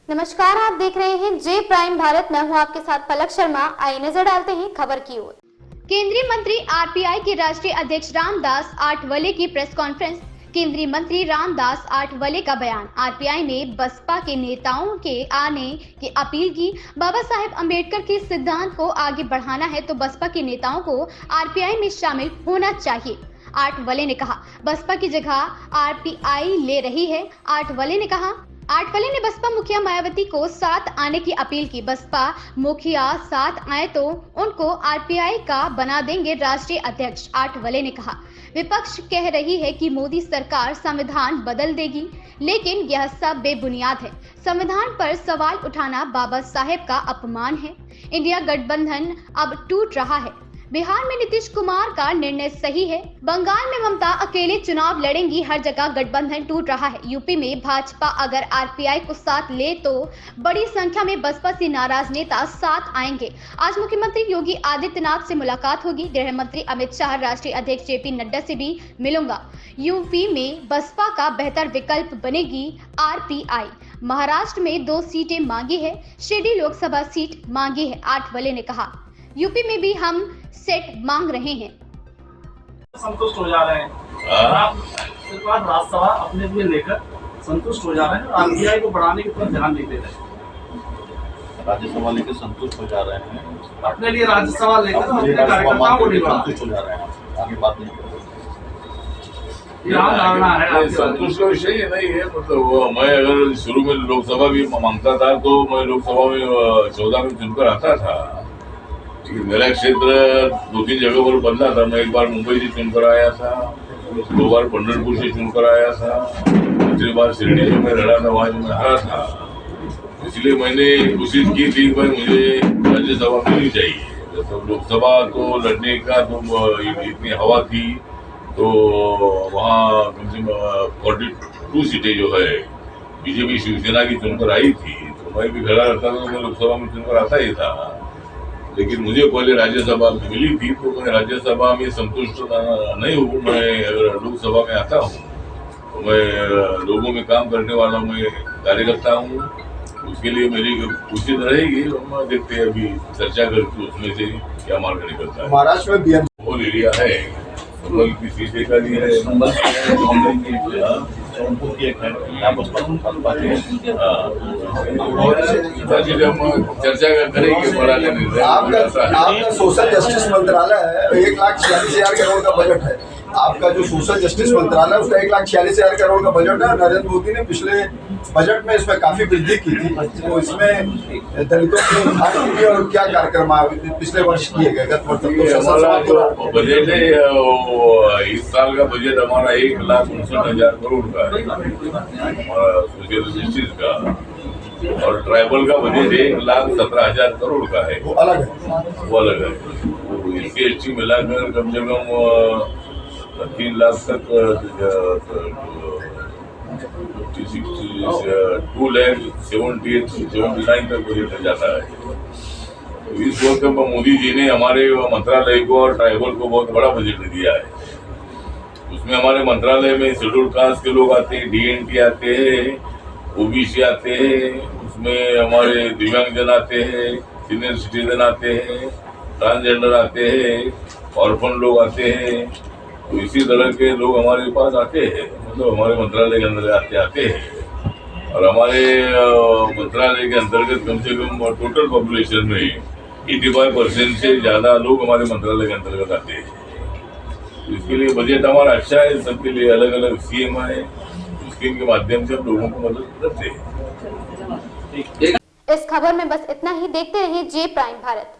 नमस्कार, आप देख रहे हैं जे प्राइम भारत। मैं हूं आपके साथ पलक शर्मा। आइए नजर डालते हैं खबर की ओर। केंद्रीय मंत्री आरपीआई के राष्ट्रीय अध्यक्ष रामदास आठवले की प्रेस कॉन्फ्रेंस। केंद्रीय मंत्री रामदास आठवले का बयान। आरपीआई ने बसपा के नेताओं के आने की अपील की। बाबा साहेब अम्बेडकर के सिद्धांत को आगे बढ़ाना है तो बसपा के नेताओं को आरपीआई में शामिल होना चाहिए। आठवले ने कहा, बसपा की जगह आरपीआई ले रही है। आठवले ने बसपा मुखिया मायावती को साथ आने की अपील की। बसपा मुखिया साथ आए तो उनको आरपीआई का बना देंगे राष्ट्रीय अध्यक्ष। आठवले ने कहा, विपक्ष कह रही है कि मोदी सरकार संविधान बदल देगी, लेकिन यह सब बेबुनियाद है। संविधान पर सवाल उठाना बाबा साहेब का अपमान है। इंडिया गठबंधन अब टूट रहा है। बिहार में नीतीश कुमार का निर्णय सही है। बंगाल में ममता अकेले चुनाव लड़ेंगी। हर जगह गठबंधन टूट रहा है। यूपी में भाजपा अगर आरपीआई को साथ ले तो बड़ी संख्या में बसपा से नाराज नेता साथ आएंगे। आज मुख्यमंत्री योगी आदित्यनाथ से मुलाकात होगी। गृह मंत्री अमित शाह, राष्ट्रीय अध्यक्ष जेपी नड्डा से भी मिलूंगा। यूपी में बसपा का बेहतर विकल्प बनेगी आरपीआई। महाराष्ट्र में 2 सीटें मांगी है। शिरडी लोकसभा सीट मांगी है। आठवले ने कहा, यूपी में भी हम सेट मांग रहे हैं। संतुष्ट हो जा रहे हैं और आप इस बार राज्यसभा अपने लिए लेकर संतुष्ट हो जा रहे हैं और आरपीआई को बढ़ाने की तरफ ध्यान नहीं दे रहे। राज्यसभा लेकर संतुष्ट हो जा रहे हैं। अपने लिए राज्यसभा लेकर अपने कार्यकर्ताओं को नहीं बढ़ा संतुष्ट हो जा रहे हैं। आगे बात नहीं कर रहे। ये आम धारणा है। संतुष्ट का विषय ये नहीं है। मतलब मैं अगर शुरू में लोकसभा भी मांगता था तो मैं लोकसभा में 14 में चुनकर आता था। मेरा क्षेत्र 2-3 जगह पर बदला था। मैं एक बार मुंबई से चुनकर आया था, 2 बार पंढरपुर से चुनकर आया था, दूसरी बार शिरडी से मैं लड़ा था, वहां मैं हारा था। इसलिए मैंने कोशिश की थी कि मुझे राज्यसभा मिलनी चाहिए। तो लोकसभा तो लड़ने का तो इतनी हवा थी तो वहाँ कम से कम 42 सीटें जो है बीजेपी शिवसेना की चुनकर आई थी, तो मैं भी खड़ा रहता था तो मैं लोकसभा में चुनकर आता ही था। लेकिन मुझे पहले राज्यसभा मिली थी तो मैं राज्यसभा में संतुष्ट नहीं हूँ। मैं अगर लोकसभा में आता हूँ तो मैं लोगों में काम करने वाला मैं कार्यकर्ता हूँ। उसके लिए मेरी कोशिश रहेगी। हम देखते हैं, अभी चर्चा करके उसमें से क्या मार्ग निकलता है। महाराष्ट्र में बीएम वो एरिया है संबल की सीटें का लिए है। चर्चा करेंगे बड़ा लेने। आपका सोशल जस्टिस मंत्रालय है, 1,46,000 करोड़ का बजट है। आपका जो सोशल जस्टिस मंत्रालय है उसका 1,46,000 करोड़ का बजट है। नरेंद्र मोदी ने पिछले बजट में इसमें काफी वृद्धि की थी। तो इसमें दलितों के उद्धार के और क्या कार्यक्रम पिछले वर्ष किए गए? गत वर्ष बजट है, इस साल का बजट हमारा 1,59,000 करोड़ का है हमारा सोशल जस्टिस का, और ट्राइबल का बजट 1,17,000 करोड़ का है। वो अलग है। इसके SC मिलाकर कम से कम 3 लाख तक 2,79,000 तक बजट जाता है। तो इस वक्त मोदी जी ने हमारे मंत्रालय को और ट्राइबल को बहुत बड़ा बजट दिया है। उसमें हमारे मंत्रालय में शेड्यूल कास्ट के लोग आते हैं, DNT आते हैं, OBC आते हैं, उसमें हमारे दिव्यांगजन आते हैं, सीनियर सिटीजन आते हैं, ट्रांसजेंडर आते हैं, ऑर्फन लोग आते हैं। तो इसी तरह के लोग हमारे पास आते हैं, मतलब हमारे मंत्रालय के अंदर आते हैं। और हमारे मंत्रालय के अंतर्गत कम से कम टोटल पॉपुलेशन में 85% से ज़्यादा लोग हमारे मंत्रालय के अंतर्गत आते हैं। तो इसके लिए बजट हमारा अच्छा है। सबके लिए अलग अलग स्कीम है, स्कीम के माध्यम से हम लोगों को मदद करते हैं। इस खबर में बस इतना ही। देखते रहिए जे प्राइम भारत।